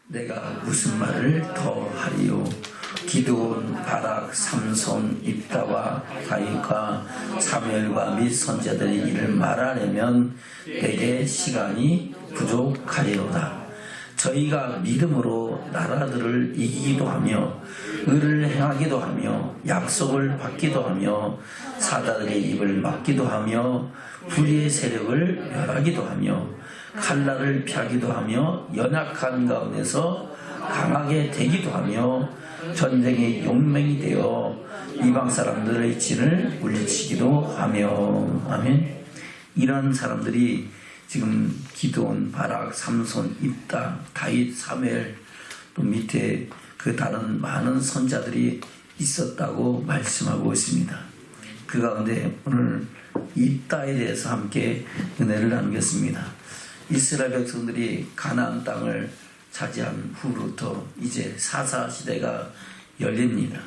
내가 무슨 말을 더 하리요. 기드온, 바락, 삼손, 입다와 다윗과 사무엘과 및 선지자들의 일을 말하려면 내게 시간이 부족하리로다. 저희가 믿음으로 나라들을 이기기도 하며 의를 행하기도 하며 약속을 받기도 하며 사자들의 입을 막기도 하며 불의의 세력을 멸하기도 하며 칼날을 피하기도 하며 연약한 가운데서 강하게 되기도 하며 전쟁의 용맹이 되어 이방 사람들의 진을 물리치기도 하며. 아멘. 이런 사람들이 지금 기드온, 바락, 삼손, 입다, 다윗, 사무엘 또 밑에 그 다른 많은 선자들이 있었다고 말씀하고 있습니다. 그 가운데 오늘 입다에 대해서 함께 은혜를 나누겠습니다. 이스라엘 백성들이 가나안 땅을 차지한 후부터 이제 사사 시대가 열립니다.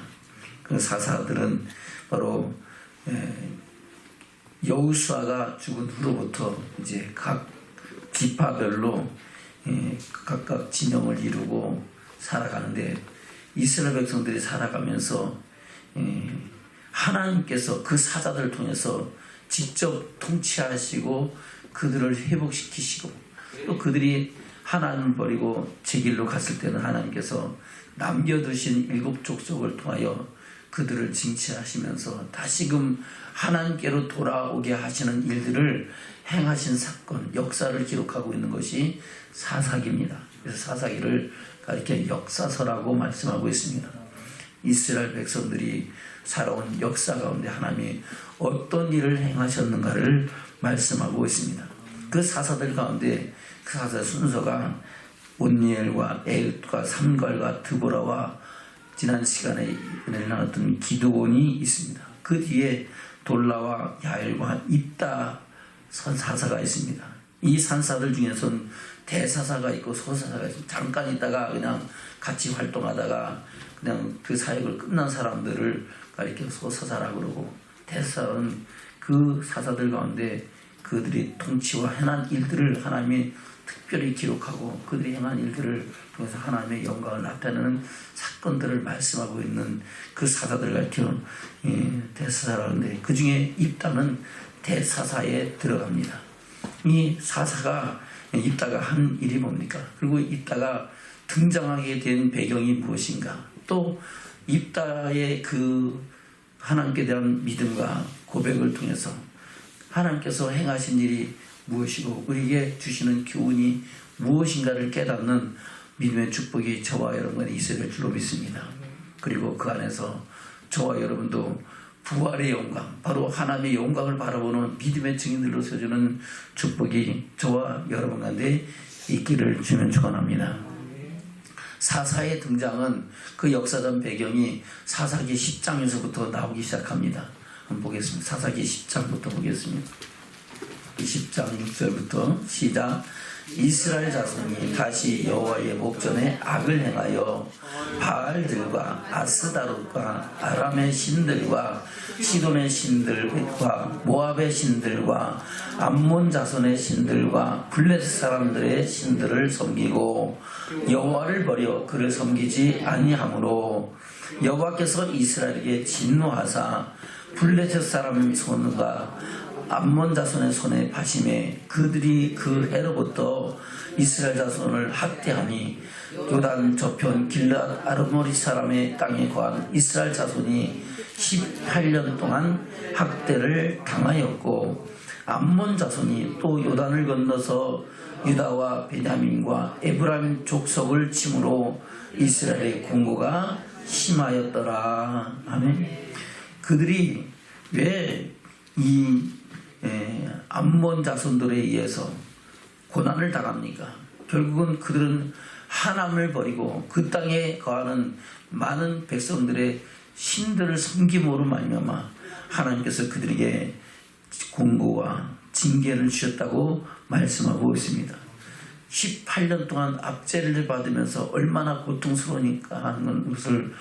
그 사사들은 바로 여호수아가 죽은 후로부터 이제 각 지파별로 각각 진영을 이루고 살아가는데, 이스라엘 백성들이 살아가면서 하나님께서 그 사자들을 통해서 직접 통치하시고 그들을 회복시키시고, 또 그들이 하나님을 버리고 제 길로 갔을 때는 하나님께서 남겨두신 7 족속을 통하여 그들을 징치하시면서 다시금 하나님께로 돌아오게 하시는 일들을 행하신 사건, 역사를 기록하고 있는 것이 사사기입니다. 그래서 사사기를 이렇게 역사서라고 말씀하고 있습니다. 이스라엘 백성들이 살아온 역사 가운데 하나님이 어떤 일을 행하셨는가를 말씀하고 있습니다. 그 사사들 가운데 그 사사 순서가 온니엘과 에읒과 삼갈과 드보라와 지난 시간에 은혜를 나눴던 기드온이 있습니다. 그 뒤에 돌라와 야엘과 입다 사사가 있습니다. 이 산사들 중에서는 대사사가 있고 소사사가 있습니다. 잠깐 있다가 그냥 같이 활동하다가 그냥 그 사역을 끝난 사람들을 이렇게 소사사라고 그러고, 대사는 그 사사들 가운데 그들이 통치와 행한 일들을 하나님이 특별히 기록하고 그들이 행한 일들을 통해서 하나님의 영광을 나타내는 사건들을 말씀하고 있는 그 사사들 같은 대사사라는데, 그 중에 입다는 대사사에 들어갑니다. 이 사사가 입다가 한 일이 뭡니까? 그리고 입다가 등장하게 된 배경이 무엇인가? 또 입다의 그 하나님께 대한 믿음과 고백을 통해서 하나님께서 행하신 일이 무엇이고 우리에게 주시는 교훈이 무엇인가를 깨닫는 믿음의 축복이 저와 여러분에 있어야 될 줄로 믿습니다. 그리고 그 안에서 저와 여러분도 부활의 영광, 바로 하나님의 영광을 바라보는 믿음의 증인들로 서주는 축복이 저와 여러분 가운데 있기를 주면 축원합니다. 사사의 등장은 그 역사적 배경이 사사기 10장에서부터 나오기 시작합니다. 한번 보겠습니다. 사사기 10장부터 보겠습니다. 10장 6절부터 시작. 이스라엘 자손이 다시 여호와의 목전에 악을 행하여 바알들과 아스다롯과 아람의 신들과 시돈의 신들과 모압의 신들과 암몬 자손의 신들과 블레셋 사람들의 신들을 섬기고 여호와를 버려 그를 섬기지 아니하므로 여호와께서 이스라엘에게 진노하사 블레셋 사람 손과 암몬 자손의 손에 파심에 그들이 그 해로부터 이스라엘 자손을 학대하니 요단 저편 길앗 아르노리 사람의 땅에 거한 이스라엘 자손이 18년 동안 학대를 당하였고, 암몬 자손이 또 요단을 건너서 유다와 베냐민과 에브라임 족속을 침으로 이스라엘의 공고가 심하였더라. 아멘. 그들이 왜 이 암몬 자손들에 의해서 고난을 당합니까? 결국은 그들은 하나님을 버리고 그 땅에 거하는 많은 백성들의 신들을 섬김으로 말미암아 하나님께서 그들에게 공고와 징계를 주셨다고 말씀하고 있습니다. 18년 동안 압제를 받으면서 얼마나 고통스러우니까 하는 것을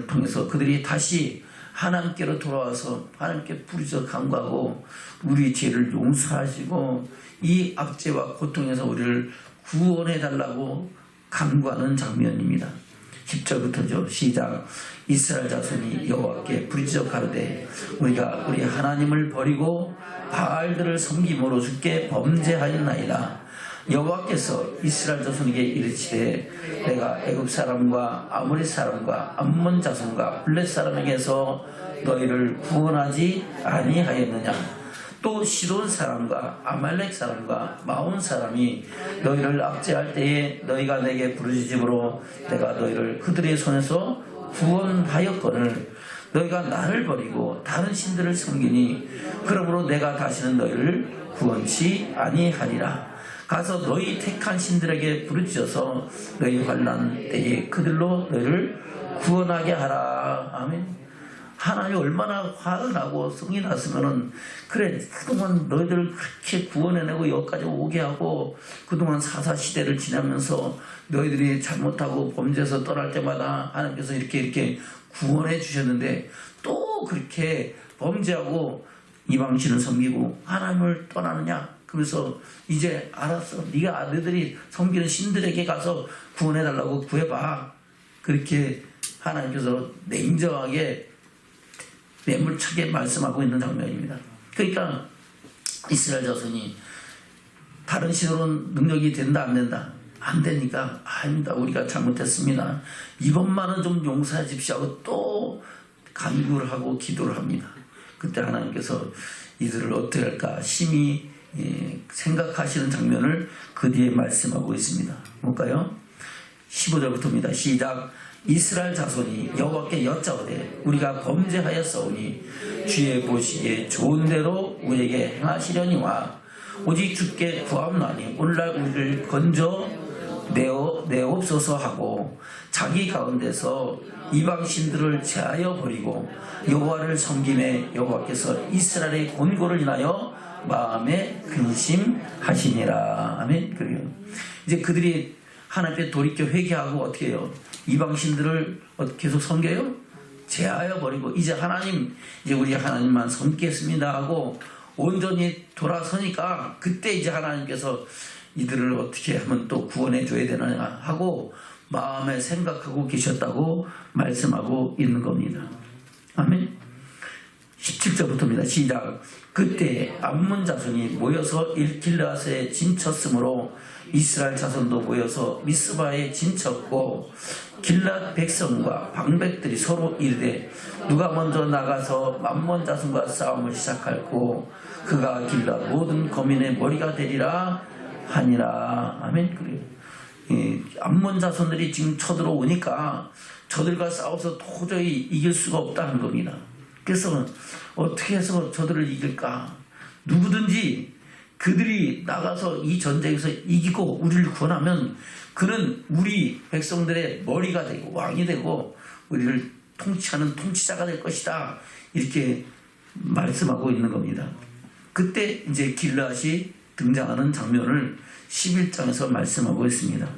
통해서 그들이 다시 하나님께로 돌아와서 하나님께 부르짖어 간구하고 우리 죄를 용서하시고 이 압제와 고통에서 우리를 구원해 달라고 간구하는 장면입니다. 10절부터죠. 시작. 이스라엘 자손이 여호와께 부르짖어 가로되 우리가 우리 하나님을 버리고 바알들을 섬김으로 주께 범죄하였나이다. 여호와께서 이스라엘 자손에게 이르시되 내가 애굽 사람과 아모리 사람과 암몬 자손과 블렛 사람에게서 너희를 구원하지 아니하였느냐. 또 시돈 사람과 아말렉 사람과 마온 사람이 너희를 압제할 때에 너희가 내게 부르짖음으로 내가 너희를 그들의 손에서 구원하였거늘 너희가 나를 버리고 다른 신들을 섬기니 그러므로 내가 다시는 너희를 구원치 아니하리라. 가서 너희 택한 신들에게 부르짖어서 너희 환난 때에 그들로 너희를 구원하게 하라. 아멘. 하나님이 얼마나 화가 나고 성이 났으면은 그래 그동안 너희들을 그렇게 구원해내고 여기까지 오게 하고 그동안 사사시대를 지나면서 너희들이 잘못하고 범죄해서 떠날 때마다 하나님께서 이렇게 구원해 주셨는데 또 그렇게 범죄하고 이방신을 섬기고 하나님을 떠나느냐. 그래서 이제 알았어. 네가 너희들이 섬기는 신들에게 가서 구원해달라고 구해봐. 그렇게 하나님께서 냉정하게 매몰차게 말씀하고 있는 장면입니다. 그러니까 이스라엘 자손이 다른 신으로는 능력이 된다 안 된다? 안 되니까 아닙니다. 우리가 잘못했습니다. 이번만은 좀 용서해 주십시오 하고 또 간구를 하고 기도를 합니다. 그때 하나님께서 이들을 어떻게 할까 심히 생각하시는 장면을 그 뒤에 말씀하고 있습니다. 볼까요? 15절부터입니다. 시작. 이스라엘 자손이 여호와께 여짜오되 우리가 범죄하였사오니 주의 보시기에 좋은 대로 우리에게 행하시려니와 오직 주께 구하옵나니 오늘날 우리를 건져 내옵소서 하고 자기 가운데서 이방신들을 제하여 버리고 여호와를 섬김에 여호와께서 이스라엘의 곤고를 인하여 마음에 근심하시니라. 아멘. 그래요. 이제 그들이 하나님께 돌이켜 회개하고 어떻게 해요? 이방신들을 계속 섬겨요? 제하여 버리고 이제 하나님 이제 우리 하나님만 섬기겠습니다 하고 온전히 돌아서니까 그때 이제 하나님께서 이들을 어떻게 하면 또 구원해 줘야 되느냐 하고 마음에 생각하고 계셨다고 말씀하고 있는 겁니다. 아멘. 17절부터입니다. 시작. 그때 암몬 자손이 모여서 길르앗에 진쳤으므로 이스라엘 자손도 모여서 미스바에 진쳤고 길르앗 백성과 방백들이 서로 이르되 누가 먼저 나가서 암몬 자손과 싸움을 시작할고 그가 길르앗 모든 거민의 머리가 되리라 하니라. 아멘. 그래요. 암몬 자손들이 지금 쳐들어오니까 저들과 싸워서 도저히 이길 수가 없다는 겁니다. 그래서 어떻게 해서 저들을 이길까? 누구든지 그들이 나가서 이 전쟁에서 이기고 우리를 구원하면 그는 우리 백성들의 머리가 되고 왕이 되고 우리를 통치하는 통치자가 될 것이다. 이렇게 말씀하고 있는 겁니다. 그때 이제 길르앗이 등장하는 장면을 11장에서 말씀하고 있습니다.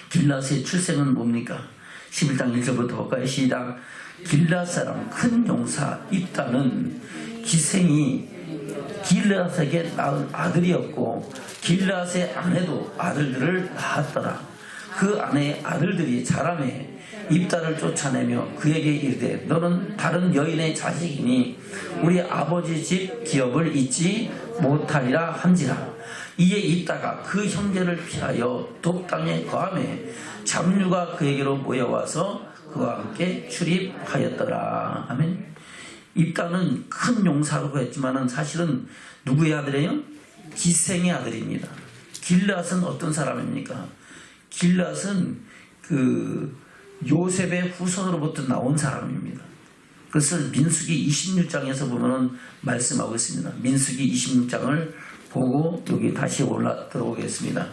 길르앗의 출생은 뭡니까? 11장 1절부터 볼까요? 시작. 길르앗 사람 큰 용사 입다는 기생이 길르앗에게 낳은 아들이었고 길르앗의 아내도 아들들을 낳았더라. 그 아내의 아들들이 자라매 입다를 쫓아내며 그에게 이르되 너는 다른 여인의 자식이니 우리 아버지 집 기업을 잊지 못하리라 한지라. 이에 입다가 그 형제를 피하여 돕당에 거하매 잡류가 그에게로 모여와서 그와 함께 출입하였더라. 아멘. 입다는 큰 용사라고 했지만은 사실은 누구의 아들이에요? 기생의 아들입니다. 길르앗은 어떤 사람입니까? 길르앗은 그 요셉의 후손으로부터 나온 사람입니다. 그것을 민수기 26장에서 보면은 말씀하고 있습니다. 민수기 26장을 보고 여기 다시 올라 들어오겠습니다.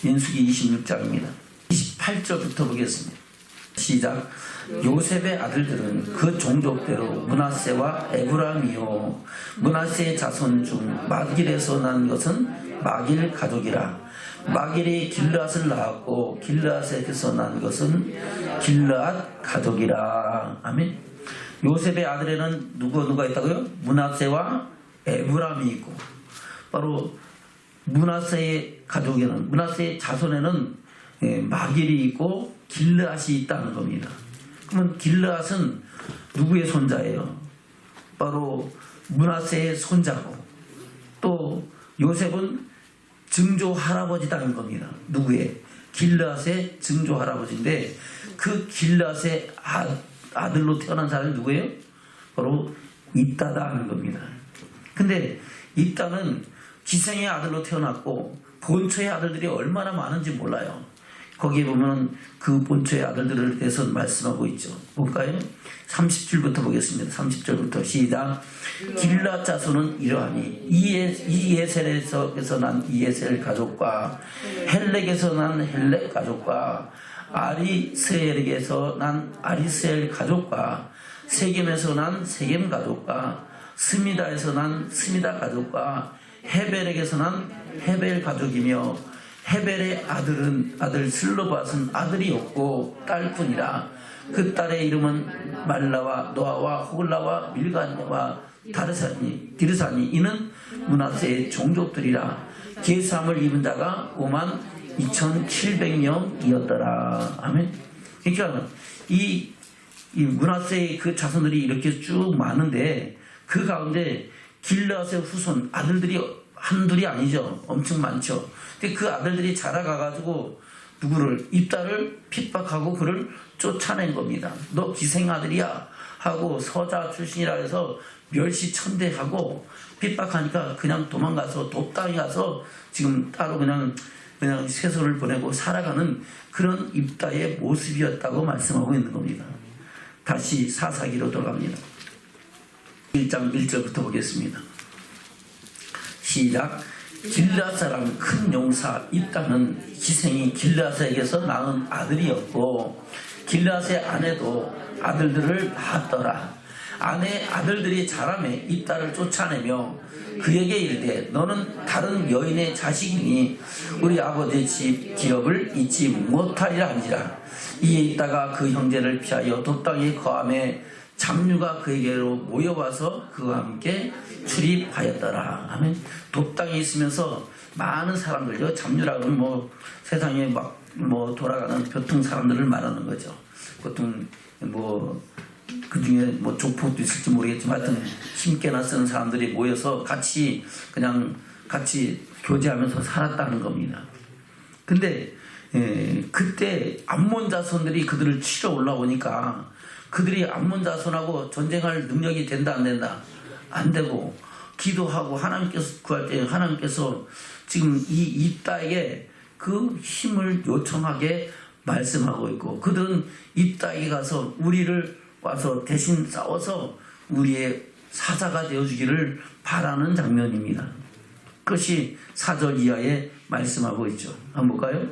민수기 26장입니다. 28절부터 보겠습니다. 시작. 요셉의 아들들은 그 종족대로 므낫세와 에브라임이요 므낫세의 자손 중 마길에서 난 것은 마길 가족이라. 마길이 길르앗을 낳았고 길르앗에서 난 것은 길르앗 가족이라. 아멘. 요셉의 아들에는 누가 있다고요? 므낫세와 에브라임이 있고 바로 므낫세의 가족에는 므낫세의 자손에는 마길이 있고 길르앗이 있다는 겁니다. 그러면 길르앗은 누구의 손자예요? 바로 므낫세의 손자고, 또 요셉은 증조 할아버지다는 겁니다. 누구의? 길르앗의 증조 할아버지인데, 그 길르앗의 아들로 태어난 사람이 누구예요? 바로 입다다는 겁니다. 근데 입다는 기생의 아들로 태어났고 본처의 아들들이 얼마나 많은지 몰라요. 거기에 보면 그 본처의 아들들을 대해서 말씀하고 있죠. 볼까요? 30줄부터 보겠습니다. 30절부터 시작. 길르앗 자손은 이러하니 이에셀에서 난 이에셀 가족과 헬렉에서 난 헬렉 가족과 아리스엘에게서 난 아리스엘 가족과 세겜에서 난 세겜 가족과 스미다에서 난 스미다 가족과 헤벨에게서 난 헤벨 가족이며 헤벨의 아들 슬로밧은 아들이 없고 딸뿐이라. 그 딸의 이름은 말라와 노아와 호글라와 밀가와 디르사니 이는 므낫세의 종족들이라. 계삼을 입은 자가 52,700명이었더라. 아멘. 그러니까 이 므낫세의 그 자손들이 이렇게 쭉 많은데, 그 가운데 길르앗의 후손 아들들이 한둘이 아니죠. 엄청 많죠. 근데 그 아들들이 자라가가지고 누구를, 입다를 핍박하고 그를 쫓아낸 겁니다. 너 기생 아들이야 하고 서자 출신이라 해서 멸시천대하고 핍박하니까 그냥 도망가서 돕당에 가서 지금 따로 그냥 세손을 보내고 살아가는 그런 입다의 모습이었다고 말씀하고 있는 겁니다. 다시 사사기로 돌아갑니다. 1장 1절부터 보겠습니다. 시작. 길르앗 사람 큰 용사 입다는 기생이 길르앗에게서 낳은 아들이었고, 길르앗의 아내도 아들들을 낳았더라. 아내 아들들이 자라매 입다를 쫓아내며 그에게 이르되 너는 다른 여인의 자식이니 우리 아버지의 집 기업을 잊지 못하리라 한지라. 이에 있다가 그 형제를 피하여 돕당에 거함에 잡류가 그에게로 모여와서 그와 함께 출입하였더라. 아멘. 돕당에 있으면서 많은 사람들, 잡류라고 하면 세상에 막 돌아가는 보통 사람들을 말하는 거죠. 보통 그 중에 족폭도 있을지 모르겠지만 하여튼 힘께나 쓰는 사람들이 모여서 같이 교제하면서 살았다는 겁니다. 근데 그때 암몬 자손들이 그들을 치러 올라오니까 그들이 암몬 자손하고 전쟁할 능력이 된다 안 된다? 안 되고, 기도하고 하나님께서 구할 때 하나님께서 지금 이 입다에게 그 힘을 요청하게 말씀하고 있고, 그들은 입다에게 가서 우리를 와서 대신 싸워서 우리의 사자가 되어주기를 바라는 장면입니다. 그것이 4절 이하에 말씀하고 있죠. 한번 볼까요?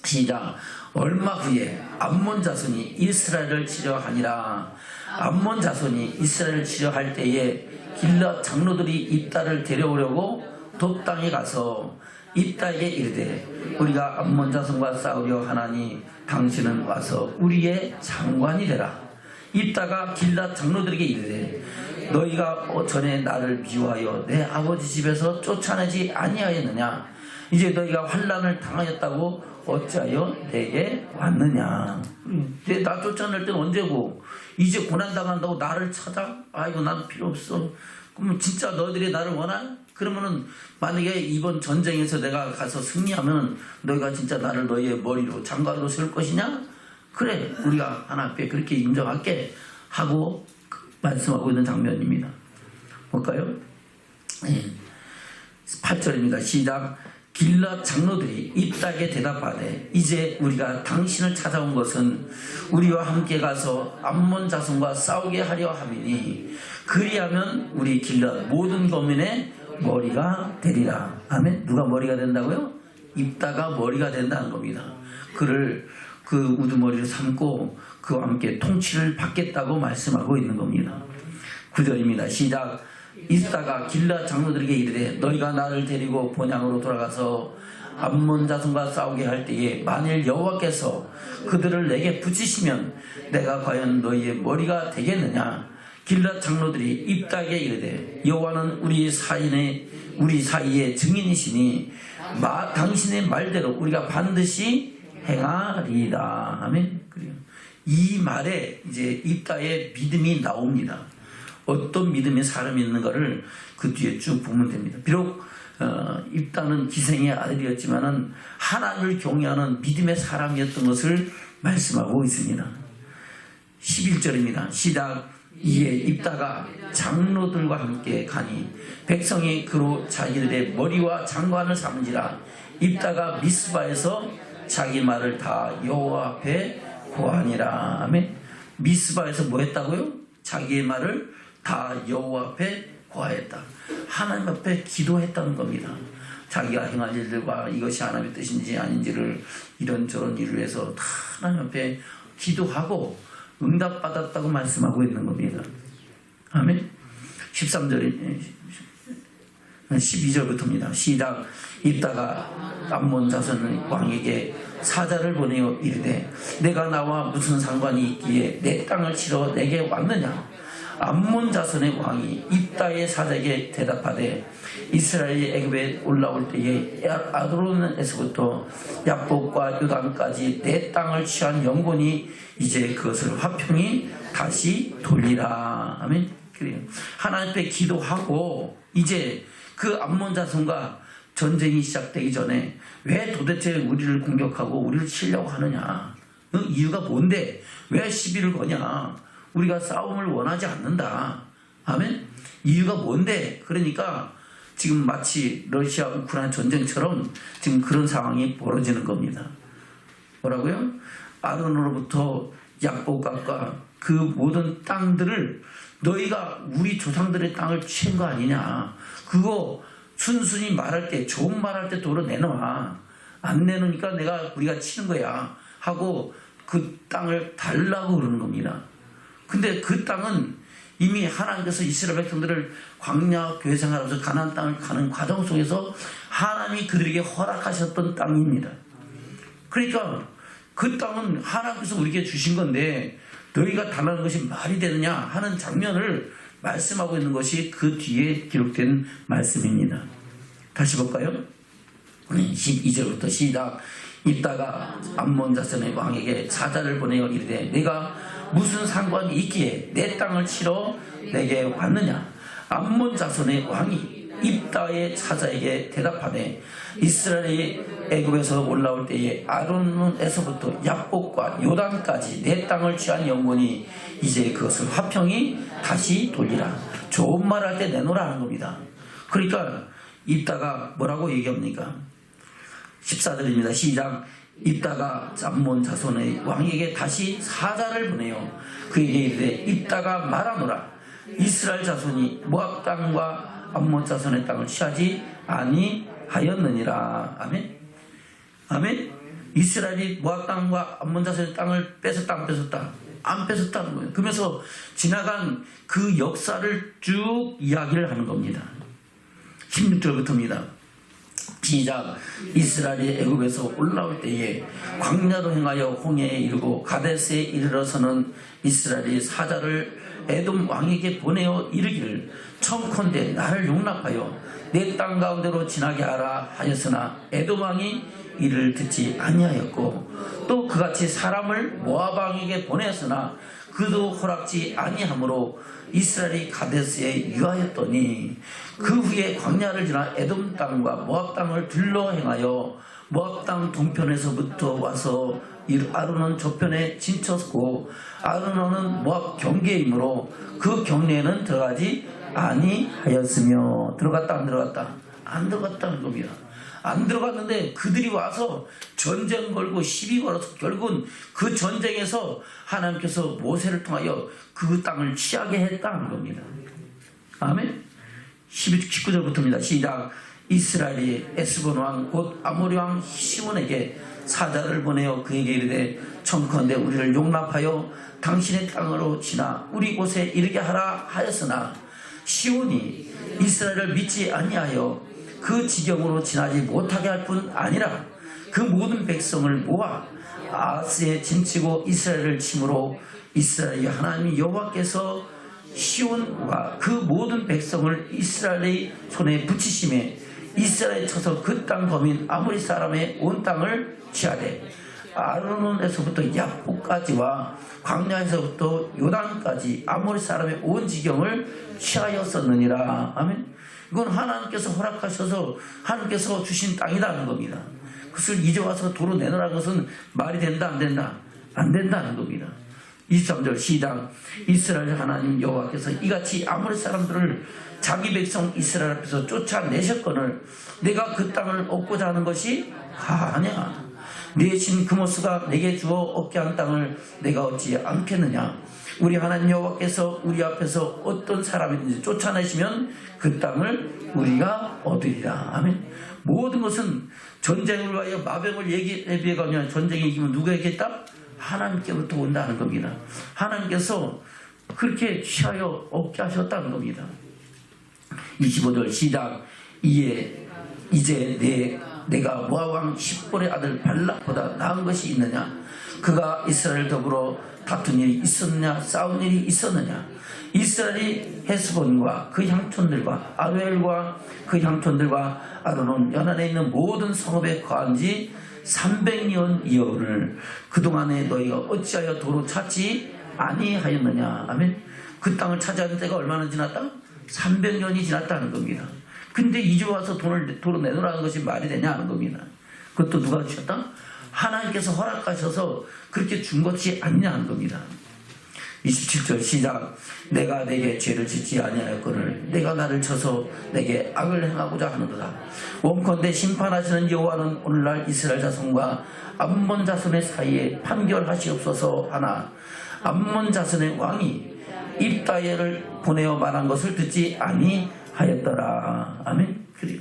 시작. 얼마 후에 암몬 자손이 이스라엘을 치려하니라. 암몬 자손이 이스라엘을 치려할 때에 길르앗 장로들이 입다를 데려오려고 돕당에 가서 입다에게 이르되 우리가 암몬 자손과 싸우려 하나니 당신은 와서 우리의 장관이 되라. 입다가 길르앗 장로들에게 이르되 너희가 전에 나를 미워하여 내 아버지 집에서 쫓아내지 아니하였느냐? 이제 너희가 환난을 당하였다고 어찌하여 내게 왔느냐? 나 쫓아낼 땐 언제고 이제 고난당한다고 나를 찾아? 아이고 난 필요 없어. 그러면 진짜 너희들이 나를 원하냐? 그러면은 만약에 이번 전쟁에서 내가 가서 승리하면 너희가 진짜 나를 너희의 머리로 장관으로 세울 것이냐? 그래, 우리가 하나 앞에 그렇게 인정할게 하고 말씀하고 있는 장면입니다. 볼까요? 8절입니다. 시작. 길르앗 장로들이 입다에게 대답하되 이제 우리가 당신을 찾아온 것은 우리와 함께 가서 암몬 자손과 싸우게 하려 함이니 그리하면 우리 길르앗 모든 거민의 머리가 되리라. 아멘. 누가 머리가 된다고요? 입다가 머리가 된다는 겁니다. 그를 그 우두머리를 삼고 그와 함께 통치를 받겠다고 말씀하고 있는 겁니다. 9절입니다. 시작. 입다가 길르앗 장로들에게 이르되 너희가 나를 데리고 본향으로 돌아가서 암몬 자손과 싸우게 할 때에 만일 여호와께서 그들을 내게 붙이시면 내가 과연 너희의 머리가 되겠느냐? 길르앗 장로들이 입다에게 이르되 여호와는 우리 사이의 증인이시니 당신의 말대로 우리가 반드시 행하리이다. 아멘. 그래요. 이 말에 이제 입다의 믿음이 나옵니다. 어떤 믿음의 사람이 있는가를 그 뒤에 쭉 보면 됩니다. 비록 입다는 기생의 아들이었지만은 하나님을 경외하는 믿음의 사람이었던 것을 말씀하고 있습니다. 11절입니다. 시작. 이에 입다가 장로들과 함께 가니 백성이 그로 자기들의 머리와 장관을 삼은지라. 입다가 미스바에서 자기 말을 다 여호와 앞에 고하니라. 아멘. 미스바에서 뭐 했다고요? 자기의 말을 다 여호와 앞에 고하였다. 하나님 앞에 기도했다는 겁니다. 자기가 행할 일들과 이것이 하나님의 뜻인지 아닌지를 이런저런 일을 해서 다 하나님 앞에 기도하고 응답받았다고 말씀하고 있는 겁니다. 아멘. 13절에 12절부터입니다. 시작. 입다가 암몬 자손 왕에게 사자를 보내어 이르되 내가 나와 무슨 상관이 있기에 내 땅을 치러 내게 왔느냐. 암몬 자손의 왕이 입다의 사자에게 대답하되 이스라엘이 애굽에 올라올 때에 아드론에서부터 야복과 요단까지 내 땅을 취한 영혼이 이제 그것을 화평히 다시 돌리라. 아멘. 그래요. 하나님 앞에 기도하고 이제 그 암몬 자손과 전쟁이 시작되기 전에 왜 도대체 우리를 공격하고 우리를 치려고 하느냐. 이유가 뭔데? 왜 시비를 거냐? 우리가 싸움을 원하지 않는다. 아멘. 이유가 뭔데? 그러니까 지금 마치 러시아 우크라이나 전쟁처럼 지금 그런 상황이 벌어지는 겁니다. 뭐라고요? 아론으로부터 약복각과 그 모든 땅들을 너희가 우리 조상들의 땅을 취한 거 아니냐. 그거 순순히 말할 때 좋은 말할 때 도로 내놔. 안 내놓으니까 우리가 치는 거야 하고 그 땅을 달라고 그러는 겁니다. 근데 그 땅은 이미 하나님께서 이스라엘 백성들을 광야 교회 생활하면서 가나안 땅을 가는 과정 속에서 하나님이 그들에게 허락하셨던 땅입니다. 그러니까 그 땅은 하나님께서 우리에게 주신 건데 너희가 달라는 것이 말이 되느냐 하는 장면을 말씀하고 있는 것이 그 뒤에 기록된 말씀입니다. 다시 볼까요? 12절부터 시작. 입다가 암몬 자손의 왕에게 사자를 보내어 이르되 내가 무슨 상관이 있기에 내 땅을 치러 내게 왔느냐. 암몬 자손의 왕이 입다의 사자에게 대답하되 이스라엘이 애굽에서 올라올 때에 아론에서부터 야복과 요단까지 내 땅을 취한 영혼이 이제 그것을 화평히 다시 돌리라. 좋은 말 할 때 내놓으라 하는 겁니다. 그러니까 입다가 뭐라고 얘기합니까? 14절입니다. 시작. 입다가 암몬 자손의 왕에게 다시 사자를 보내요. 그에게 이르되 입다가 말하노라. 이스라엘 자손이 모압 땅과 암몬 자손의 땅을 취하지 아니하였느니라. 아멘. 아멘. 이스라엘이 모압 땅과 암몬 자손의 땅을 뺏었다 안 뺏었다? 안 뺏었다는 거예요. 그러면서 지나간 그 역사를 쭉 이야기를 하는 겁니다. 16절부터입니다. 시작. 이스라엘이 애굽에서 올라올 때에 광야로 행하여 홍해에 이르고 가데스에 이르러서는 이스라엘이 사자를 에돔 왕에게 보내어 이르기를 청컨대 나를 용납하여 내 땅 가운데로 지나게 하라 하였으나 에돔 왕이 이를 듣지 아니하였고 또 그같이 사람을 모압 왕에게 보냈으나 그도 허락지 아니하므로 이스라엘이 가데스에 유하였더니 그 후에 광야를 지나 에돔 땅과 모압 땅을 둘러 행하여 모압 땅 동편에서부터 와서 아르논 저편에 진쳤고 아르논은 모압 경계이므로 그 경내에는 들어가지 아니하였으며. 들어갔다 안 들어갔다? 안 들어갔다는 겁니다. 안 들어갔는데 그들이 와서 전쟁 걸고 시비 걸어서 결국은 그 전쟁에서 하나님께서 모세를 통하여 그 땅을 취하게 했다는 겁니다. 아멘. 19절부터입니다. 시작. 이스라엘이 에스본 왕 곧 아모리 왕 시몬에게 사자를 보내어 그에게 이르되 청컨대 우리를 용납하여 당신의 땅으로 지나 우리 곳에 이르게 하라 하였으나 시온이 이스라엘을 믿지 아니하여 그 지경으로 지나지 못하게 할 뿐 아니라 그 모든 백성을 모아 아스에 짐치고 이스라엘을 침으로 이스라엘의 하나님 여호와께서 시온과 그 모든 백성을 이스라엘의 손에 붙이심에 이스라엘에 쳐서 그 땅 범인 아모리 사람의 온 땅을 취하되 아르논에서부터 야포까지와 광야에서부터 요단까지 아모리 사람의 온 지경을 취하였었느니라. 아멘. 이건 하나님께서 허락하셔서 하나님께서 주신 땅이라는 겁니다. 그것을 이제 와서 도로 내놓으라는 것은 말이 된다 안 된다? 안 된다는 겁니다. 23절 시작. 이스라엘 하나님 여호와께서 이같이 아모리 사람들을 자기 백성 이스라엘 앞에서 쫓아내셨거늘 내가 그 땅을 얻고자 하는 것이 아니야. 내 신 그모스가 내게 주어 얻게 한 땅을 내가 얻지 않겠느냐. 우리 하나님 여호와께서 우리 앞에서 어떤 사람이든지 쫓아내시면 그 땅을 우리가 얻으리라. 아멘. 모든 것은 전쟁을 위하여 마병을 예비해가면 전쟁에 이기면 누가 이겼다? 하나님께부터 온다는 겁니다. 하나님께서 그렇게 취하여 얻게 하셨다는 겁니다. 25절 시작. 이제 내가 모압 왕 십볼의 아들 발락보다 나은 것이 있느냐? 그가 이스라엘 더불어 다툰 일이 있었느냐? 싸운 일이 있었느냐? 이스라엘이 헤스본과 그 향촌들과 아벨과 그 향촌들과 아르논 연안에 있는 모든 성읍에 거한 지 300년이여를 그동안에 너희가 어찌하여 도로 찾지 아니하였느냐? 아멘. 그 땅을 차지하는 때가 얼마나 지났다? 300년이 지났다는 겁니다. 근데 이제 와서 도로 내놓으라는 것이 말이 되냐 하는 겁니다. 그것도 누가 주셨다? 하나님께서 허락하셔서 그렇게 준 것이 아니냐 하는 겁니다. 27절 시작. 내가 내게 죄를 짓지 아니하였거늘 내가 나를 쳐서 내게 악을 행하고자 하는도다. 원컨대 심판하시는 여호와는 오늘날 이스라엘 자손과 암몬 자손의 사이에 판결하시옵소서 하나 암몬 자손의 왕이 입다엘을 보내어 말한 것을 듣지 아니하였더라. 아멘. 그래요.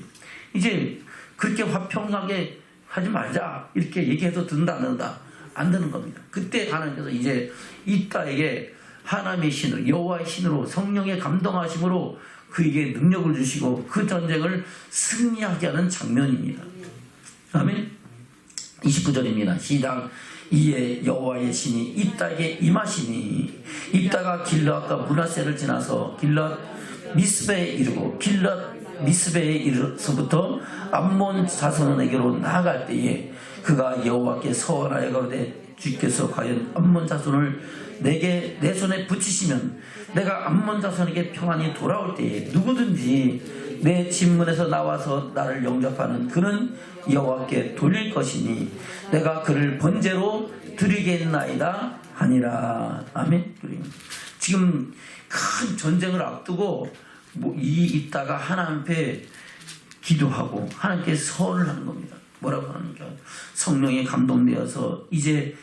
이제 그렇게 화평하게 하지 말자 이렇게 얘기해도 듣는다 안 듣는다? 안 듣는 겁니다. 그때 하나님께서 이제 입다에게 하나님의 신으로 여호와의 신으로 성령의 감동하심으로 그에게 능력을 주시고 그 전쟁을 승리하게 하는 장면입니다. 아멘. 29절입니다. 시작. 이에 여호와의 신이 입다에게 임하시니 입다가 길르앗과 므낫세를 지나서 길르앗 미스베에 이르고 길르앗 미스베에 이르서부터 암몬 자손에게로 나아갈 때에 그가 여호와께 서원하여 가로되 주께서 과연 암몬 자손을 내 손에 붙이시면 내가 암몬 자손에게 평안히 돌아올 때에 누구든지 내 진문에서 나와서 나를 영접하는 그는 여호와께 돌릴 것이니 내가 그를 번제로 드리겠나이다 하니라. 아멘. 지금 큰 전쟁을 앞두고 있다가 하나님 앞에 기도하고 하나님께 서원을 하는 겁니다. 뭐라고 하니까 성령에 감동되어서 이제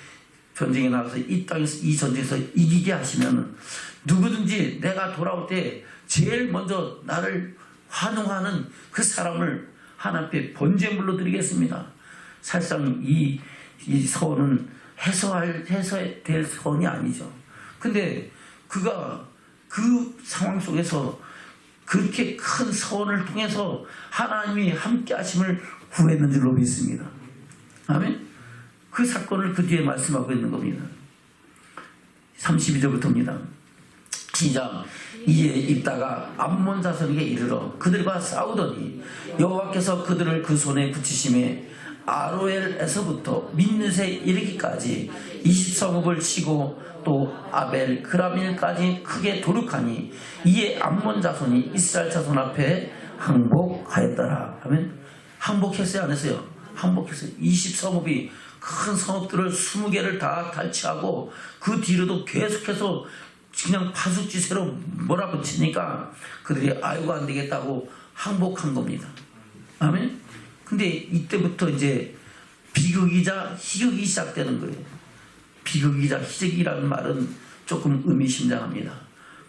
전쟁에 나가서 이 땅에서 이 전쟁에서 이기게 하시면 누구든지 내가 돌아올 때 제일 먼저 나를 환영하는 그 사람을 하나님 앞에 번제물로 드리겠습니다. 사실상 이 서원은 해소될 서원이 아니죠. 근데 그가 그 상황 속에서 그렇게 큰 서원을 통해서 하나님이 함께 하심을 구했는 줄로 믿습니다. 아멘. 그 사건을 그 뒤에 말씀하고 있는 겁니다. 32절부터입니다. 시작. 이에 입다가 암몬 자손에게 이르러 그들과 싸우더니 여호와께서 그들을 그 손에 붙이심에 아로엘에서부터 민느세 이르기까지 20성읍을 치고 또 아벨 그라밀까지 크게 도륙하니 이에 암몬 자손이 이스라엘 자손 앞에 항복하였더라. 하면 항복했어요 안 했어요? 항복했어요. 20성읍이 큰 성읍들을 20개를 다 탈취하고 그 뒤로도 계속해서 그냥 파숙지세로 몰아붙이니까 그들이 아이고 안 되겠다고 항복한 겁니다. 아멘. 근데 이때부터 이제 비극이자 희극이 시작되는 거예요. 비극이자 희극이라는 말은 조금 의미심장합니다.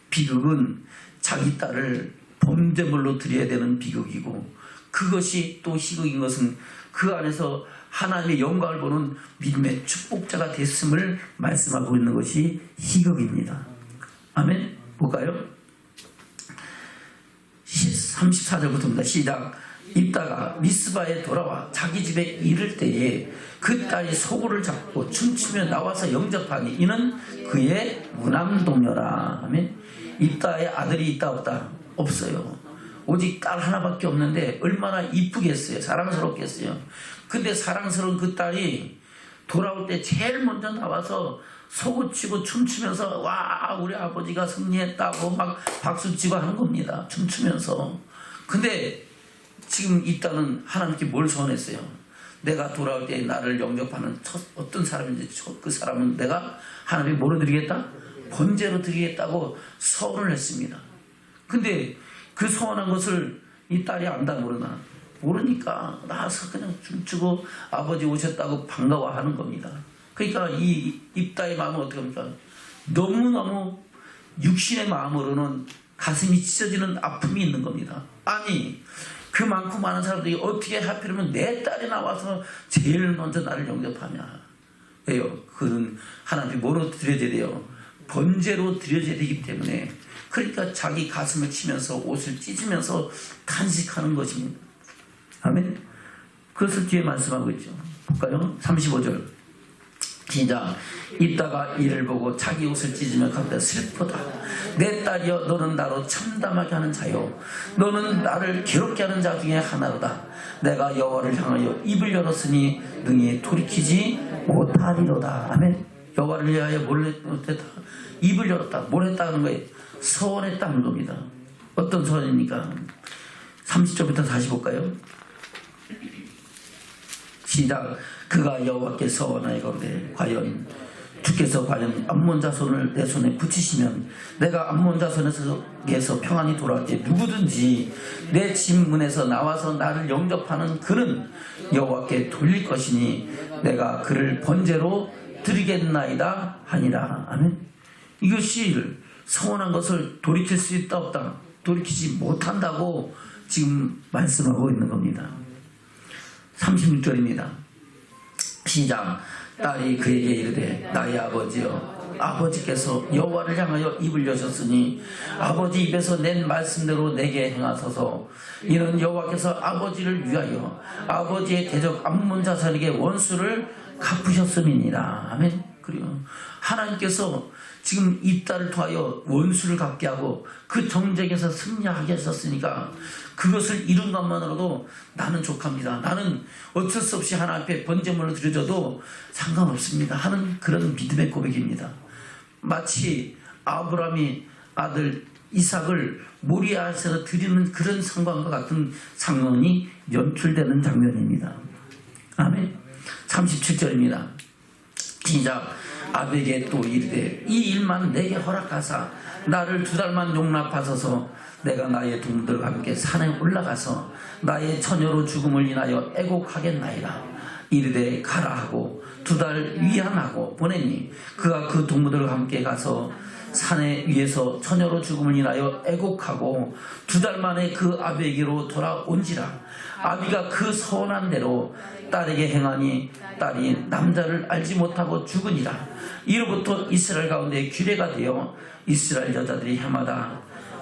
비극은 자기 딸을 범죄물로 드려야 되는 비극이고 그것이 또 희극인 것은 그 안에서 하나님의 영광을 보는 믿음의 축복자가 됐음을 말씀하고 있는 것이 희극입니다. 아멘. 볼까요? 34절부터입니다. 시작. 입다가 미스바에 돌아와 자기 집에 이를 때에 그 딸이 소굴을 잡고 춤추며 나와서 영접하니 이는 그의 무남동녀라. 아멘. 입다의 아들이 있다 없다? 없어요. 오직 딸 하나밖에 없는데 얼마나 이쁘겠어요. 사랑스럽겠어요. 근데 사랑스러운 그 딸이 돌아올 때 제일 먼저 나와서 소고치고 춤추면서 와 우리 아버지가 승리했다고 막 박수치고 하는 겁니다. 춤추면서. 근데 지금 이 딸은 하나님께 뭘 소원했어요? 내가 돌아올 때 나를 영접하는 어떤 사람인지 그 사람은 내가 하나님께 뭐로 드리겠다? 번제로 드리겠다고 소원을 했습니다. 근데 그 소원한 것을 이 딸이 안다 모르나? 모르니까 나와서 그냥 춤추고 아버지 오셨다고 반가워하는 겁니다. 그러니까 이 입다의 마음은 어떻게 합니까? 너무너무 육신의 마음으로는 가슴이 찢어지는 아픔이 있는 겁니다. 아니 그 많고 많은 사람들이 어떻게 하필이면 내 딸이 나와서 제일 먼저 나를 영접하냐. 왜요? 그는 하나님께 뭐로 드려져야 돼요? 번제로 드려져야 되기 때문에. 그러니까 자기 가슴을 치면서 옷을 찢으면서 탄식하는 것입니다. 아멘. 그것을 뒤에 말씀하고 있죠. 볼까요? 35절 시작. 이따가 이를 보고 자기 옷을 찢으며 가로되 슬프다. 내 딸이여 너는 나로 참담하게 하는 자요 너는 나를 괴롭게 하는 자 중에 하나로다. 내가 여호와를 향하여 입을 열었으니 능히 돌이키지 못하리로다. 아멘. 여호와를 위하여 뭘 했다? 입을 열었다. 뭘 했다는 거예요? 소원했다는 겁니다. 어떤 소원입니까? 30절부터 다시 볼까요? 시작. 그가 여호와께 서원하여 가로되 과연 주께서 과연 암몬 자손을 내 손에 붙이시면 내가 암몬 자손에서 평안히 돌아올 때 누구든지 내 집 문에서 나와서 나를 영접하는 그는 여호와께 돌릴 것이니 내가 그를 번제로 드리겠나이다 하니라. 아멘. 이것이 서원한 것을 돌이킬 수 있다 없다? 돌이키지 못한다고 지금 말씀하고 있는 겁니다. 36절입니다. 시작. 딸이 그에게 이르되 나의 아버지여 아버지께서 여호와를 향하여 입을 여셨으니 아버지 입에서 낸 말씀대로 내게 행하소서. 이는 여호와께서 아버지를 위하여 아버지의 대적 암몬 자손에게 원수를 갚으셨음이니라. 아멘. 그리고 하나님께서 지금 이 딸을 통하여 원수를 갚게 하고 그 정쟁에서 승리하게 하셨으니까 그것을 이룬 것만으로도 나는 족합니다. 나는 어쩔 수 없이 하나님 앞에 번제물을 드려줘도 상관없습니다 하는 그런 믿음의 고백입니다. 마치 아브라함이 아들 이삭을 모리아에서 드리는 그런 상황과 같은 상황이 연출되는 장면입니다. 아멘. 37절입니다. 시작. 아비에게 또 이르되 이 일만 내게 허락하사 나를 2달만 용납하소서. 내가 나의 동무들과 함께 산에 올라가서 나의 처녀로 죽음을 인하여 애곡하겠나이다. 이르되 가라 하고 2달 위안하고 보내니 그가 그 동무들과 함께 가서 산에 위에서 처녀로 죽음을 인하여 애곡하고 2달 만에 그 아비에게로 돌아온지라. 아비가 그 서원한 대로 딸에게 행하니 딸이 남자를 알지 못하고 죽으니라. 이로부터 이스라엘 가운데 규례가 되어 이스라엘 여자들이 해마다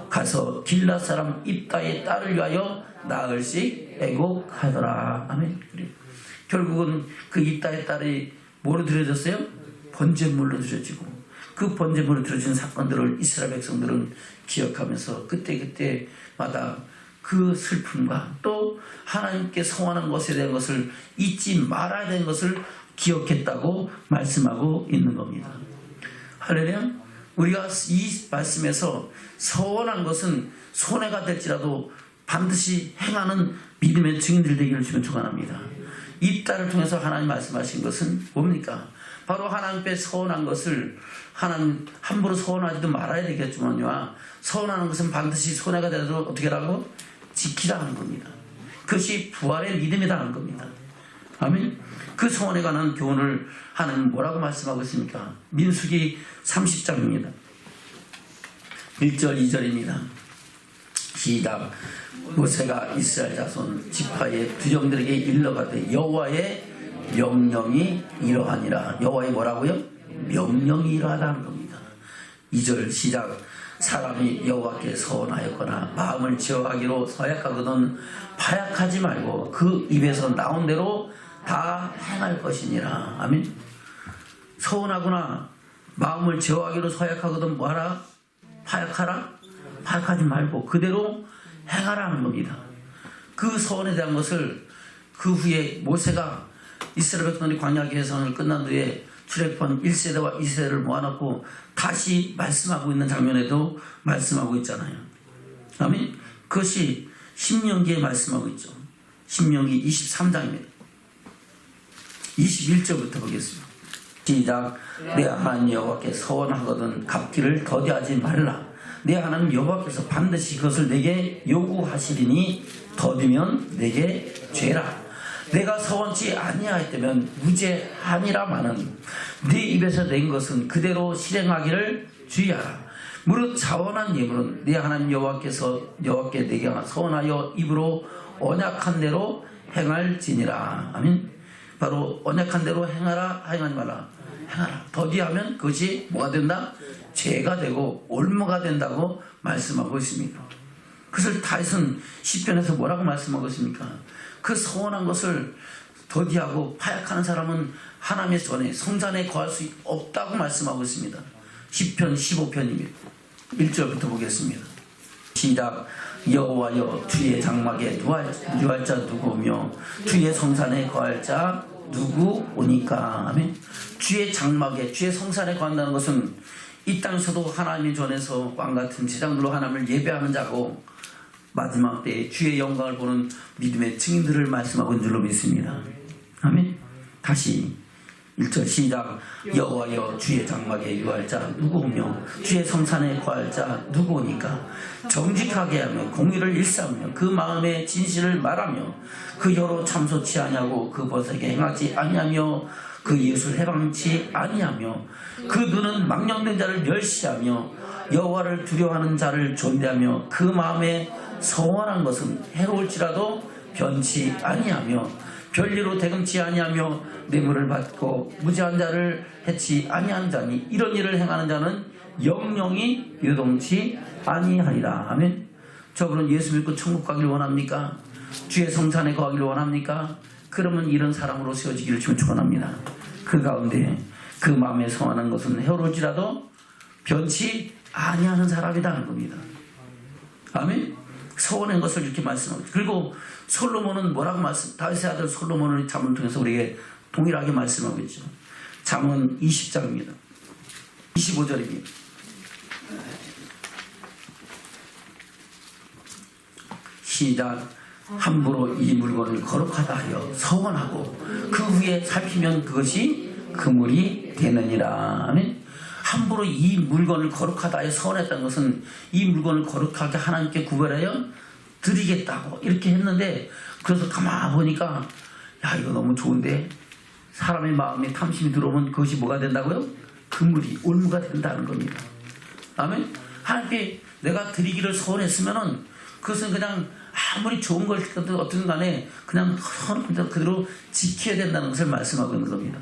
가서 길앗 사람 입다의 딸을 위하여 나흘씩 애곡하더라. 아멘. 결국은 그 입다의 딸이 뭐로 드려졌어요? 번제물로 드려지고 그 번제물로 드려진 사건들을 이스라엘 백성들은 기억하면서 그때마다 그 슬픔과 또 하나님께 성원한 것에 대한 것을 잊지 말아야 되는 것을 기억했다고 말씀하고 있는 겁니다. 할렐루야. 우리가 이 말씀에서 서원한 것은 손해가 될지라도 반드시 행하는 믿음의 증인들 되기를 주면 축원합니다. 이 딸을 통해서 하나님 말씀하신 것은 뭡니까? 바로 하나님 앞에 서원한 것을 하나님 함부로 서원하지도 말아야 되겠지만요. 서원하는 것은 반드시 손해가 되더라도 어떻게 하라고? 지키라는 겁니다. 그것이 부활의 믿음이라는 겁니다. 아멘. 그 서원에 관한 교훈을 하나님 뭐라고 말씀하고 있습니까? 민수기 30장입니다. 1절 2절입니다. 시작. 모세가 이스라엘 자손 지파의 두정들에게 일러가되 여호와의 명령이 이러하니라. 여호와의 뭐라고요? 명령이 이러하다는 겁니다. 2절 시작. 사람이 여호와께 서원하였거나 마음을 제어하기로 서약하거든 파약하지 말고 그 입에서 나온 대로 다 행할 것이니라. 아멘. 서원하거나 마음을 제어하기로 서약하거든 뭐하라? 파약하라? 파약하지 말고 그대로 행하라는 겁니다. 그 서원에 대한 것을 그 후에 모세가 이스라엘 백성들이 광야 개성을 끝난 뒤에 출애굽한 1세대와 2세대를 모아놓고 다시 말씀하고 있는 장면에도 말씀하고 있잖아요. 아멘. 그것이 신명기에 말씀하고 있죠. 신명기 23장입니다. 21절부터 보겠습니다. 시작. 내 하나님 여호와께 서원하거든 갚기를 더디하지 말라. 내 하나님 여호와께서 반드시 그것을 내게 요구하시리니 더디면 내게 죄라. 내가 서원치 아니하였다면 무죄하니라마는 네 입에서 낸 것은 그대로 실행하기를 주의하라. 무릇 자원한 예물은 네 하나님 여호와께 내게 서원하여 입으로 언약한 대로 행할지니라. 아멘. 바로 언약한 대로 행하라, 행하지 말라. 행하라. 더디하면 그것이 뭐가 된다? 죄가 되고 올무가 된다고 말씀하고 있습니다. 그것을 다윗은 시편에서 뭐라고 말씀하고 있습니까? 그 서원한 것을 더디하고 파약하는 사람은 하나님의 전에 성산에 거할 수 없다고 말씀하고 있습니다. 시편 15편입니다. 1절부터 보겠습니다. 시작. 여호와여 주의 장막에 유할 자 누구며 주의 성산에 거할 자 누구 오니까. 아멘. 주의 장막에 주의 성산에 거한다는 것은 이 땅에서도 하나님의 전에서 왕같은 제장들로 하나님을 예배하는 자고 마지막 때에 주의 영광을 보는 믿음의 증인들을 말씀하고 있는 줄로 믿습니다. 아멘. 다시 1절 시작. 여호와여 주의 장막에 유할 자 누구오며 주의 성산에 거할 자 누구오니까. 정직하게 하며 공의를 일삼으며 그 마음의 진실을 말하며 그 혀로 참소치 아니하고 그 벗에게 행하지 아니하며 그 이웃을 해방치 아니하며 그 눈은 망령된 자를 멸시하며 여호와를 두려워하는 자를 존대하며 그 마음에 서원한 것은 해로울지라도 변치 아니하며 별리로 대금치 아니하며 뇌물을 받고 무죄한 자를 해치 아니한 자니 이런 일을 행하는 자는 영영이 요동치 아니하리라. 아멘. 저분은 예수 믿고 천국 가기를 원합니까? 주의 성산에 거하기를 원합니까? 그러면 이런 사람으로 세워지기를 축원합니다. 그 가운데 그 마음에 성하는 것은 해로울지라도 변치 아니하는 사람이라는 겁니다. 아멘. 서원한 것을 이렇게 말씀하고, 그리고 솔로몬은 뭐라고 다윗의 아들 솔로몬의 잠언을 통해서 우리에게 동일하게 말씀하고 있죠. 잠언 20장입니다. 25절입니다. 시작. 함부로 이 물건을 거룩하다 하여 서원하고 그 후에 살피면 그것이 그물이 되느니라. 아멘. 함부로 이 물건을 거룩하다 하여 서원했다는 것은 이 물건을 거룩하게 하나님께 구별하여 드리겠다고 이렇게 했는데, 그래서 가만 보니까 야 이거 너무 좋은데, 사람의 마음에 탐심이 들어오면 그것이 뭐가 된다고요? 그물이 올무가 된다는 겁니다. 아멘. 하나님께 내가 드리기를 서원했으면은 그것은 그냥 아무리 좋은 걸 어떤 간에 그냥 그대로 지켜야 된다는 것을 말씀하고 있는 겁니다.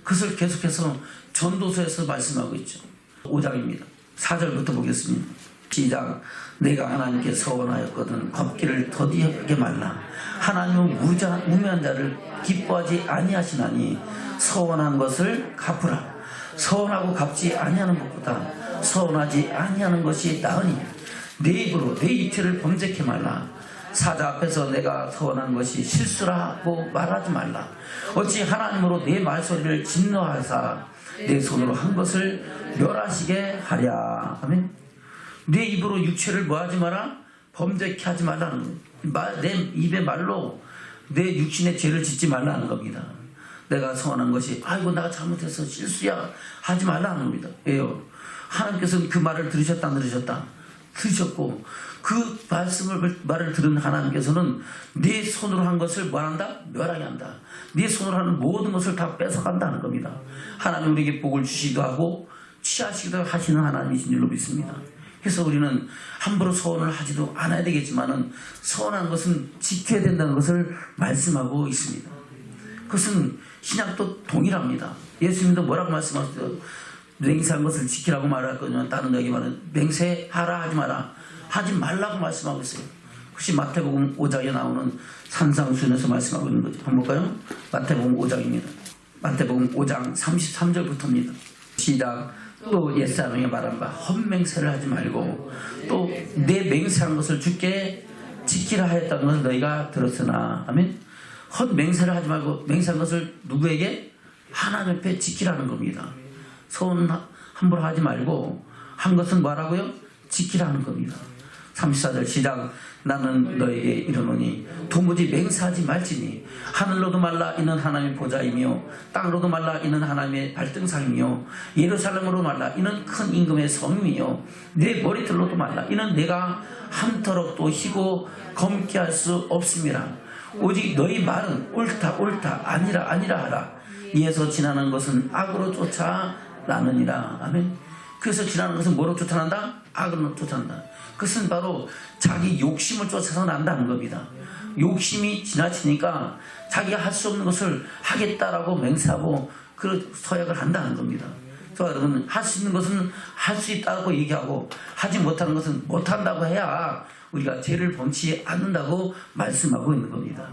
그것을 계속해서 전도서에서 말씀하고 있죠. 5장입니다. 4절부터 보겠습니다. 시작. 내가 하나님께 서원하였거든 걷기를 더디하게 말라. 하나님은 무명한 자를 기뻐하지 아니하시나니 서원한 것을 갚으라. 서원하고 갚지 아니하는 것보다 서원하지 아니하는 것이 나으니 내 입으로 내 육체를 범죄케 말라. 사자 앞에서 내가 서원한 것이 실수라고 말하지 말라. 어찌 하나님으로 내 말소리를 진노하사 내 손으로 한 것을 멸하시게 하랴. 아멘. 내 입으로 육체를 뭐하지 마라? 범죄케 하지 말라는 거예요. 내 입의 말로 내 육신의 죄를 짓지 말라는 겁니다. 내가 서원한 것이 아이고 내가 잘못해서 실수야 하지 말라는 겁니다. 왜요? 하나님께서는 그 말을 들으셨다 안 들으셨다? 들으셨고, 그 말을 들은 하나님께서는 네 손으로 한 것을 뭐한다? 멸하게 한다. 네 손으로 하는 모든 것을 다 뺏어간다는 겁니다. 하나님 우리에게 복을 주시기도 하고 취하시기도 하시는 하나님이신 줄로 믿습니다. 그래서 우리는 함부로 서원을 하지도 않아야 되겠지만은 서원한 것은 지켜야 된다는 것을 말씀하고 있습니다. 그것은 신약도 동일합니다. 예수님도 뭐라고 말씀하셨어요? 맹세한 것을 지키라고 말했거든요. 다른 여기 말은 맹세하라 하지 마라 하지 말라고 말씀하고 있어요. 혹시 마태복음 5장에 나오는 산상수훈에서 말씀하고 있는 거죠. 한번 볼까요? 마태복음 5장입니다. 마태복음 5장 33절부터입니다. 시작. 또 옛사람에게 말한 바 헛맹세를 하지 말고 또 내 맹세한 것을 주께 지키라 하였다는 것을 너희가 들었으나. 아멘. 헛 맹세를 하지 말고 맹세한 것을 누구에게? 하나님 앞에 지키라는 겁니다. 소원 함부로 하지 말고 한 것은 뭐라고요? 지키라는 겁니다. 34절 시작. 나는 너에게 이르노니 도무지 맹세하지 말지니 하늘로도 말라 이는 하나님의 보좌이며 땅으로도 말라 이는 하나님의 발등상이며 예루살렘으로 말라 이는 큰 임금의 성이며 내 머리털로도 말라 이는 내가 함터럭도 희고 검게 할 수 없음이라. 오직 너희 말은 옳다 옳다 아니라 아니라 하라. 이에서 지나는 것은 악으로 쫓아나느니라. 아멘. 그래서 지나는 것은 뭐로 쫓아난다? 악으로 쫓아난다. 그것은 바로 자기 욕심을 쫓아서 난다는 겁니다. 욕심이 지나치니까 자기가 할 수 없는 것을 하겠다라고 맹세하고 그 서약을 한다는 겁니다. 그래서 여러분, 할 수 있는 것은 할 수 있다고 얘기하고 하지 못하는 것은 못한다고 해야 우리가 죄를 범치 않는다고 말씀하고 있는 겁니다.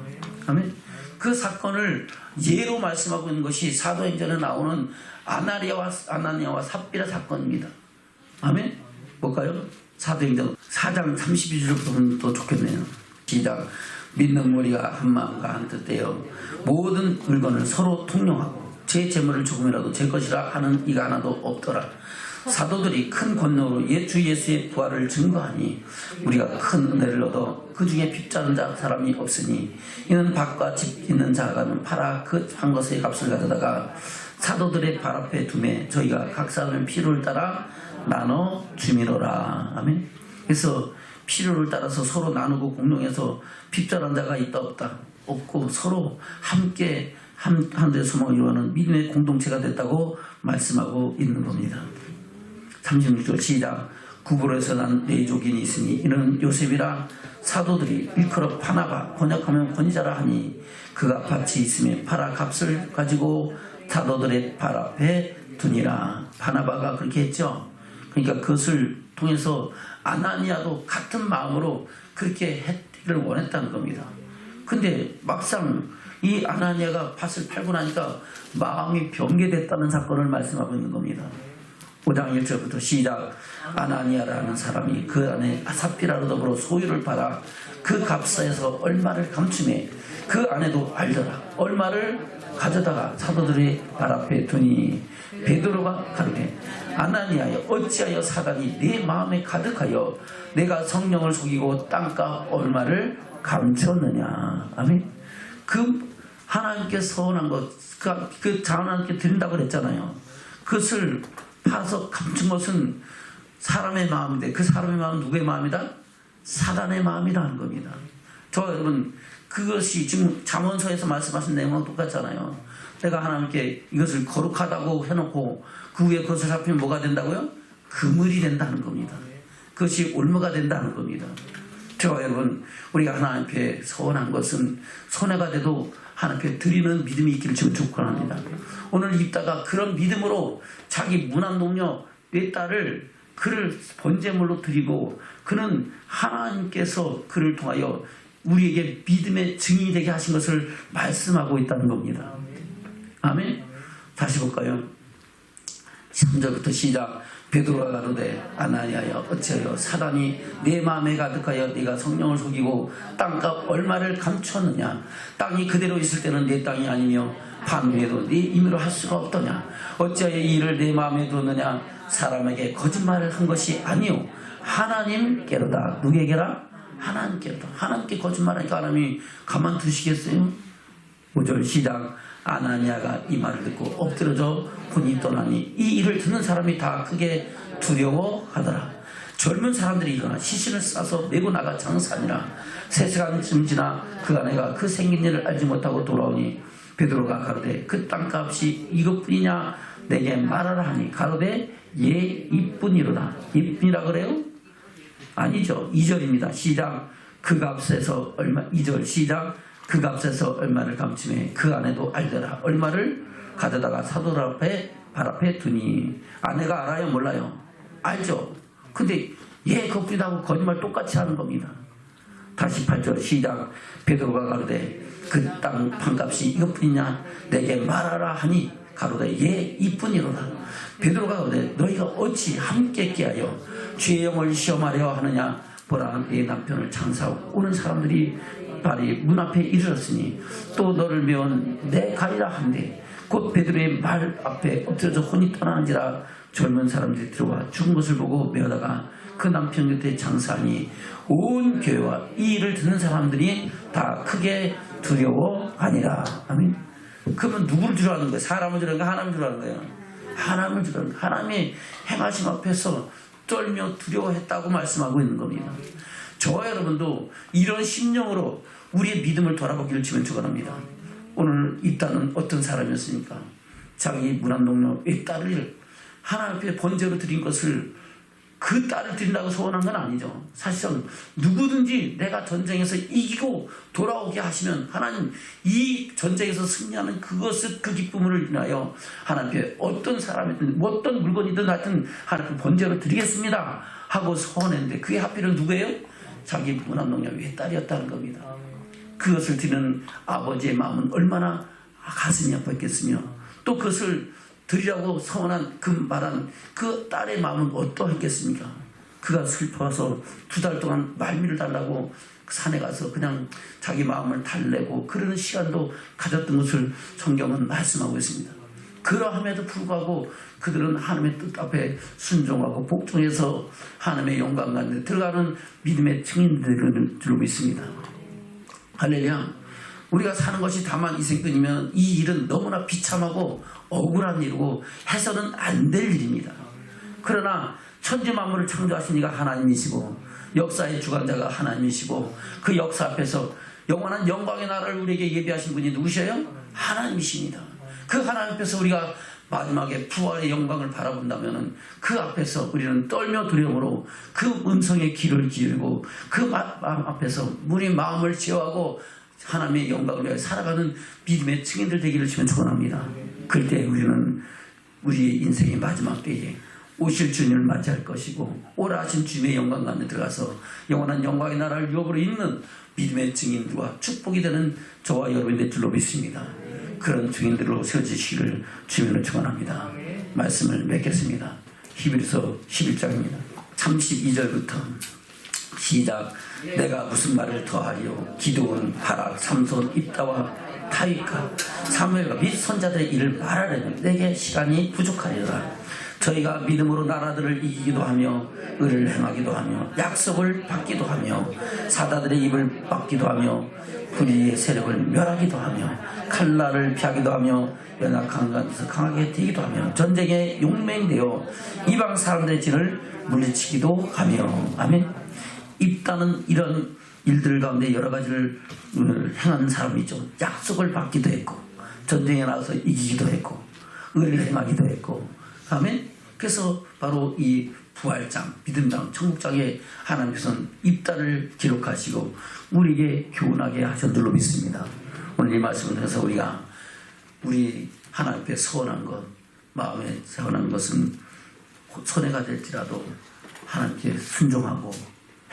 아멘. 그 사건을 예로 말씀하고 있는 것이 사도행전에 나오는 아나니아와 삽비라 사건입니다. 아멘. 볼까요? 사도행전 4장 32절 보면 또 좋겠네요. 시작. 믿는 무리가 한 마음과 한 뜻되어 모든 물건을 서로 통용하고 제 재물을 조금이라도 제 것이라 하는 이가 하나도 없더라. 사도들이 큰 권능으로 주 예수의 부활을 증거하니 우리가 큰 은혜를 얻어 그 중에 빚자는 사람이 없으니 이는 밭과 집 있는 자가는 팔아 그 한 것의 값을 가져다가 사도들의 발 앞에 두매 저희가 각 사람의 필요를 따라 나눠 주미로라. 아멘. 그래서 필요를 따라서 서로 나누고 공동해서 빚자는 자가 있다 없다 없고 서로 함께 한데 소망을 이루는 믿음의 공동체가 됐다고 말씀하고 있는 겁니다. 36절 시작. 구브로에서 난 네족인이 있으니 이는 요셉이라 사도들이 일컬어 바나바 번역하면 권위자라 하니 그가 밭이 있음에 팔아 값을 가지고 사도들의 발 앞에 두니라. 바나바가 그렇게 했죠. 그러니까 그것을 통해서 아나니아도 같은 마음으로 그렇게 했기를 원했다는 겁니다. 근데 막상 이 아나니아가 밭을 팔고 나니까 마음이 변개됐다는 사건을 말씀하고 있는 겁니다. 5장 1절부터 시작. 아나니아라는 사람이 그 안에 삽비라로 더불어 소유를 팔아 그 값에서 얼마를 감추매 그 아내도 알더라. 얼마를 가져다가 사도들의 발 앞에 두니 베드로가 가르되 아나니아여 어찌하여 사단이 내 마음에 가득하여 내가 성령을 속이고 땅값 얼마를 감췄느냐. 아멘. 그 하나님께 서원한 것, 그 하나님께 드린다고 그랬잖아요. 그것을 파서 감춘 것은 사람의 마음인데 그 사람의 마음은 누구의 마음이다? 사단의 마음이라는 겁니다. 여러분, 그것이 지금 잠언서에서 말씀하신 내용과 똑같잖아요. 내가 하나님께 이것을 거룩하다고 해놓고 그 위에 그것을 잡히면 뭐가 된다고요? 그물이 된다는 겁니다. 그것이 올무가 된다는 겁니다. 여러분, 우리가 하나님께 서원한 것은 손해가 돼도 하나님께 드리는 믿음이 있기를 지금 축원합니다. 오늘 입다가 그런 믿음으로 자기 무난 동료 내 딸을 그를 번제물로 드리고 그는 하나님께서 그를 통하여 우리에게 믿음의 증인이 되게 하신 것을 말씀하고 있다는 겁니다. 아멘. 다시 볼까요? 3절부터 시작. 베드로가 가로되 아나니아여 어찌하여 사단이 내 마음에 가득하여 네가 성령을 속이고 땅값 얼마를 감추었느냐. 땅이 그대로 있을 때는 내 땅이 아니며 판 위에도 네 임의로 할 수가 없더냐. 어찌하여 이 일을 내 마음에 두느냐. 사람에게 거짓말을 한 것이 아니요 하나님께로다. 누구에게라? 하나님께로다. 하나님께 거짓말하니까 하나님이 가만두시겠어요? 5절 시작. 아나니아가 이 말을 듣고 엎드려져 혼이 떠나니 이 일을 듣는 사람이 다 크게 두려워하더라. 젊은 사람들이 이거나 시신을 싸서 메고 나가 장사하니라. 3시간쯤 지나 그 아내가 그 생긴 일을 알지 못하고 돌아오니 베드로가 가로되 그 땅값이 이것뿐이냐 내게 말하라 하니 가로되 예 이뿐이로다. 이뿐이라 그래요? 아니죠. 2절입니다. 시작. 그 값에서 얼마. 2절 시작. 그 값에서 얼마를 감추매 그 아내도 알더라. 얼마를 가져다가 사도들 앞에 발 앞에 두니. 아내가 알아요? 몰라요? 알죠. 근데 그것뿐이라고 거짓말 똑같이 하는 겁니다. 다시 8절 시작. 베드로가 가로되 그 땅 판값이 이것뿐이냐 내게 말하라 하니 가로되 예 이뿐이로다. 베드로가 가로되 너희가 어찌 함께 깨하여 주의 영을 시험하려 하느냐. 보라 내 남편을 장사하고 오는 사람들이 발이 문 앞에 이르렀으니 또 너를 메운 내 가리라 한데 곧 베드로의 말 앞에 엎드려져 혼이 떠나는지라. 젊은 사람들이 들어와 죽은 것을 보고 메어다가 그 남편 곁에 장사하니 온 교회와 이 일을 듣는 사람들이 다 크게 두려워하니라. 아멘. 그러면 누구를 두려워하는 거예요? 사람을 두려워하는 거예요? 하나님을 두려워하는 거예요? 하나님을 두려워하는 거예요. 하나님이 행하심 앞에서 떨며 두려워했다고 말씀하고 있는 겁니다. 저와 여러분도 이런 심령으로 우리의 믿음을 돌아보기를 주면 축원합니다. 오늘 이 딸은 어떤 사람이었습니까? 자기 문안동료 이 딸을 하나님 앞에 번제로 드린 것을 그 딸을 드린다고 소원한 건 아니죠. 사실상 누구든지 내가 전쟁에서 이기고 돌아오게 하시면 하나님 이 전쟁에서 승리하는 그것을 그 기쁨을 인하여 하나님께 어떤 사람이든 어떤 물건이든 하여튼 하나님께 번제로 드리겠습니다 하고 소원했는데 그게 하필은 누구예요? 자기 문안동료 외딸이었다는 겁니다. 그것을 드리는 아버지의 마음은 얼마나 가슴이 아팠겠으며 또 그것을 드리라고 서원한 그 말한 그 딸의 마음은 어떠했겠습니까? 그가 슬퍼서 2달 동안 말미를 달라고 산에 가서 그냥 자기 마음을 달래고 그러는 시간도 가졌던 것을 성경은 말씀하고 있습니다. 그러함에도 불구하고 그들은 하나님의 뜻 앞에 순종하고 복종해서 하나님의 영광 가운데 들어가는 믿음의 증인들을 줄로 믿습니다. 할렐루야. 우리가 사는 것이 다만 이생뿐이면 이 일은 너무나 비참하고 억울한 일이고 해서는 안 될 일입니다. 그러나 천지 만물을 창조하신 이가 하나님이시고 역사의 주관자가 하나님이시고 그 역사 앞에서 영원한 영광의 나라를 우리에게 예비하신 분이 누구셔요? 하나님이십니다. 그 하나님 앞에서 우리가 마지막에 부활의 영광을 바라본다면 그 앞에서 우리는 떨며 두려움으로 그 음성에 귀를 기울이고 그 마음 앞에서 우리 마음을 제어하고 하나님의 영광을 위해 살아가는 믿음의 증인들 되기를 주면 축원합니다. 그때 우리는 우리의 인생의 마지막 때에 오실 주님을 맞이할 것이고 오라 하신 주님의 영광 가운데 들어가서 영원한 영광의 나라를 유업으로 잇는 믿음의 증인들과 축복이 되는 저와 여러분의 줄로 믿습니다. 그런 증인들로 세워지시기를 주님을 축원합니다. 말씀을 맺겠습니다. 히브리서 11장입니다. 32절부터 시작. 내가 무슨 말을 더하리요? 기드온, 바락, 삼손, 입다와 타위카, 사무엘과 및 선자들의 일을 말하려면 내게 시간이 부족하리라. 저희가 믿음으로 나라들을 이기기도 하며 의를 행하기도 하며 약속을 받기도 하며 사다들의 입을 막기도 하며 불의의 세력을 멸하기도 하며 칼날을 피하기도 하며 연약한 것에서 강하게 되기도 하며 전쟁에 용맹되어 이방 사람들의 진을 물리치기도 하며. 아멘. 입다는 이런 일들 가운데 여러 가지를 행하는 사람이죠. 약속을 받기도 했고 전쟁에 나가서 이기기도 했고 의를 행하기도 했고. 아멘. 그래서 바로 이 부활장, 믿음장, 천국장에 하나님께서는 입다를 기록하시고 우리에게 교훈하게 하셨들로 믿습니다. 오늘 이 말씀을 통해서 우리가 우리 하나님 앞에 서원한 것, 마음에 서원한 것은 손해가 될지라도 하나님께 순종하고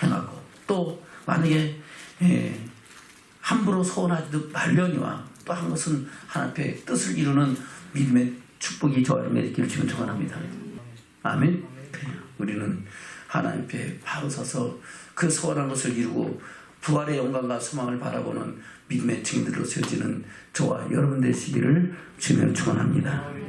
행하고 또 만약에 함부로 서원하지도 말려니와 또 한 것은 하나님의 뜻을 이루는 믿음의 축복이 저와 여러분에게 있기를 주면 축원합니다. 아멘. 우리는 하나님 앞에 바로 서서 그 서원한 것을 이루고 부활의 영광과 소망을 바라보는 믿음의 증인들로 세워지는 저와 여러분 되시기를 주면 축원합니다.